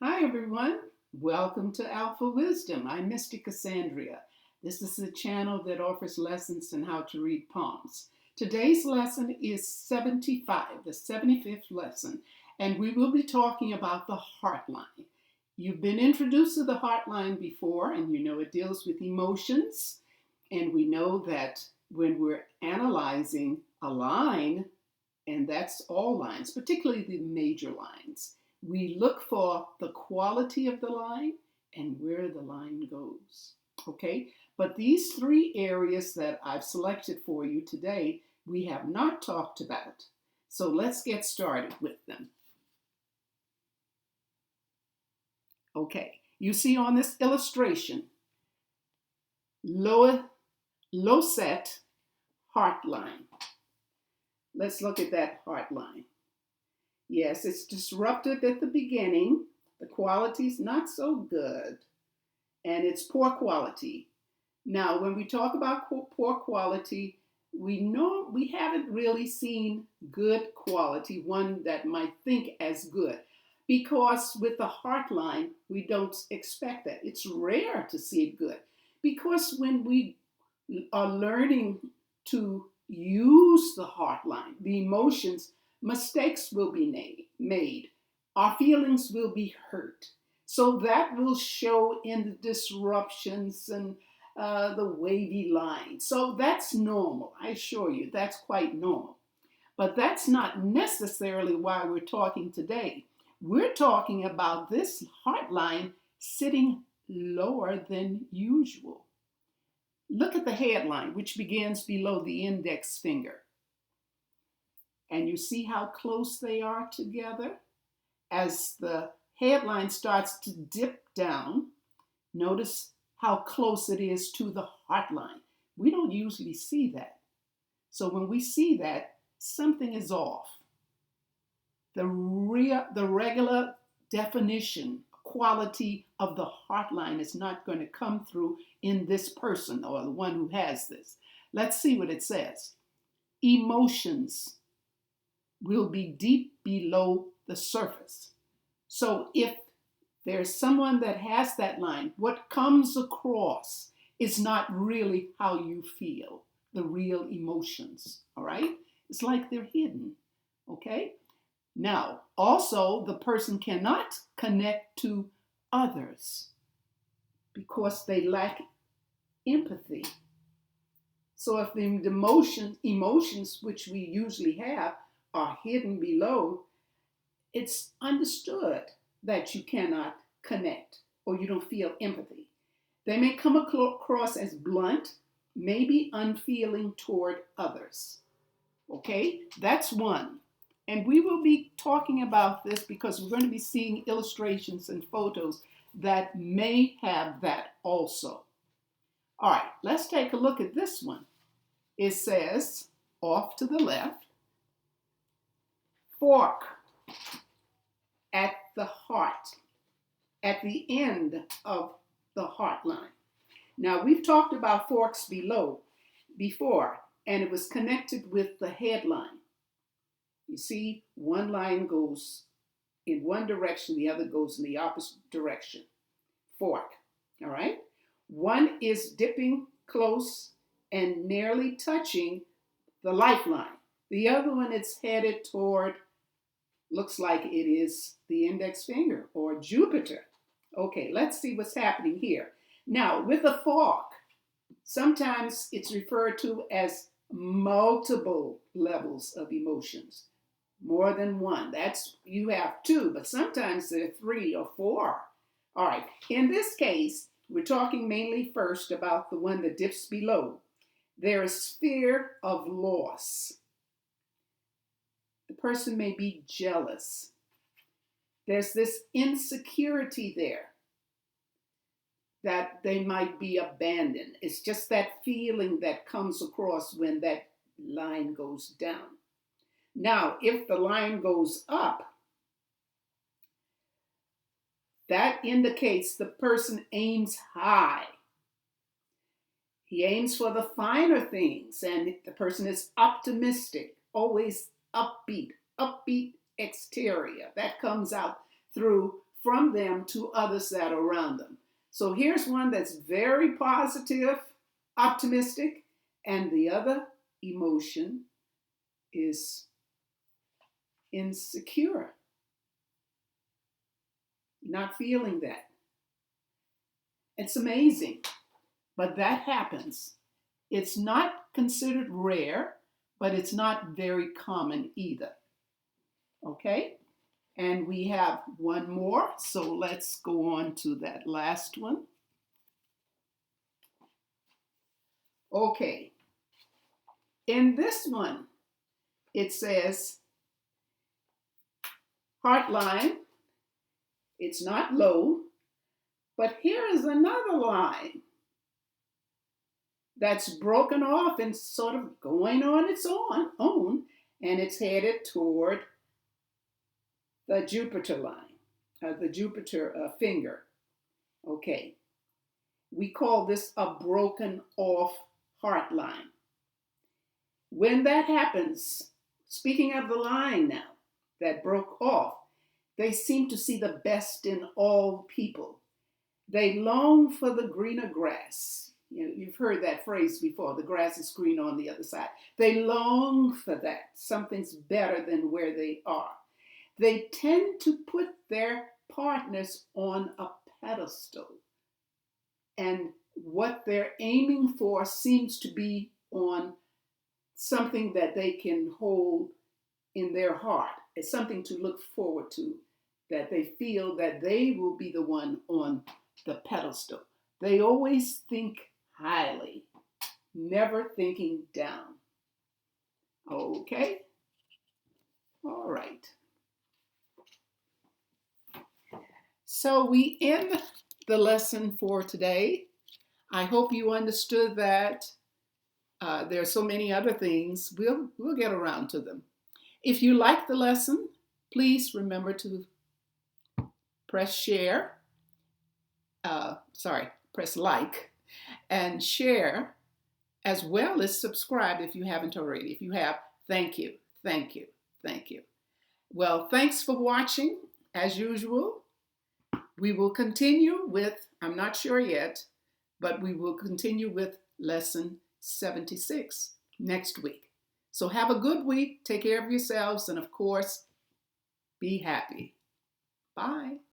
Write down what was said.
Hi, everyone. Welcome to Alphawisdom. I'm Mystic Cassandria. This is a channel that offers lessons on how to read palms. Today's lesson is 75, the 75th lesson, and we will be talking about the heart line. You've been introduced to the heart line before, and you know it deals with emotions. And we know that when we're analyzing a line, and that's all lines, particularly the major lines, we look for the quality of the line and where the line goes. Okay, but these three areas that I've selected for you today, we have not talked about. So let's get started with them. Okay, you see on this illustration, low set heart line. Let's look at that heart line. Yes, it's disrupted at the beginning. The quality's not so good, and it's poor quality. Now, when we talk about poor quality, we know we haven't really seen good quality, one that might think as good, because with the heart line, we don't expect that. It's rare to see it good, because when we are learning to use the heart line, the emotions, mistakes will be made. Our feelings will be hurt. So that will show in the disruptions and the wavy line. So that's normal. I assure you, that's quite normal. But that's not necessarily why we're talking today. We're talking about this heart line sitting lower than usual. Look at the headline, which begins below the index finger. And you see how close they are together? As the headline starts to dip down, notice how close it is to the heart line. We don't usually see that. So when we see that, something is off. The regular definition, quality of the heart line is not going to come through in this person or the one who has this. Let's see what it says. Emotions will be deep below the surface. So if there's someone that has that line, what comes across is not really how you feel, the real emotions, all right? It's like they're hidden, okay? Now, also, the person cannot connect to others because they lack empathy. So if the emotions which we usually have are hidden below, it's understood that you cannot connect or you don't feel empathy. They may come across as blunt, maybe unfeeling toward others. Okay, that's one. And we will be talking about this because we're going to be seeing illustrations and photos that may have that also. All right, let's take a look at this one. It says, off to the left, fork at the heart, at the end of the heart line. Now, we've talked about forks below before, and it was connected with the headline. You see, one line goes in one direction, the other goes in the opposite direction. Fork, all right? One is dipping close and nearly touching the lifeline. The other one is headed toward, looks like it is the index finger or Jupiter. Okay, let's see what's happening here. Now, with a fork, sometimes it's referred to as multiple levels of emotions. More than one. That's, you have two, but sometimes there are three or four. All right, in this case, we're talking mainly first about the one that dips below. There is fear of loss. The person may be jealous. There's this insecurity there that they might be abandoned. It's just that feeling that comes across when that line goes down. Now, if the line goes up, that indicates the person aims high. He aims for the finer things, and the person is optimistic, always upbeat exterior. That comes out through from them to others that are around them. So here's one that's very positive, optimistic, and the other emotion is insecure, not feeling that. It's amazing, but that happens. It's not considered rare, but it's not very common either. Okay? And we have one more, so let's go on to that last one. Okay. In this one, it says, heart line, it's not low, but here is another line that's broken off and sort of going on its own, and it's headed toward the Jupiter line, the Jupiter finger. Okay. We call this a broken off heart line. When that happens, speaking of the line now that broke off, they seem to see the best in all people. They long for the greener grass. You've heard that phrase before, the grass is green on the other side. They long for that. Something's better than where they are. They tend to put their partners on a pedestal. And what they're aiming for seems to be on something that they can hold in their heart. It's something to look forward to, that they feel that they will be the one on the pedestal. They always think highly, never thinking down. Okay? All right. So we end the lesson for today. I hope you understood that there are so many other things. We'll get around to them. If you like the lesson, please remember to press share. Press like and share, as well as subscribe if you haven't already. If you have, thank you, thank you, thank you. Well, thanks for watching. As usual, we will continue with, I'm not sure yet, but we will continue with lesson 76 next week. So have a good week. Take care of yourselves. And of course, be happy. Bye.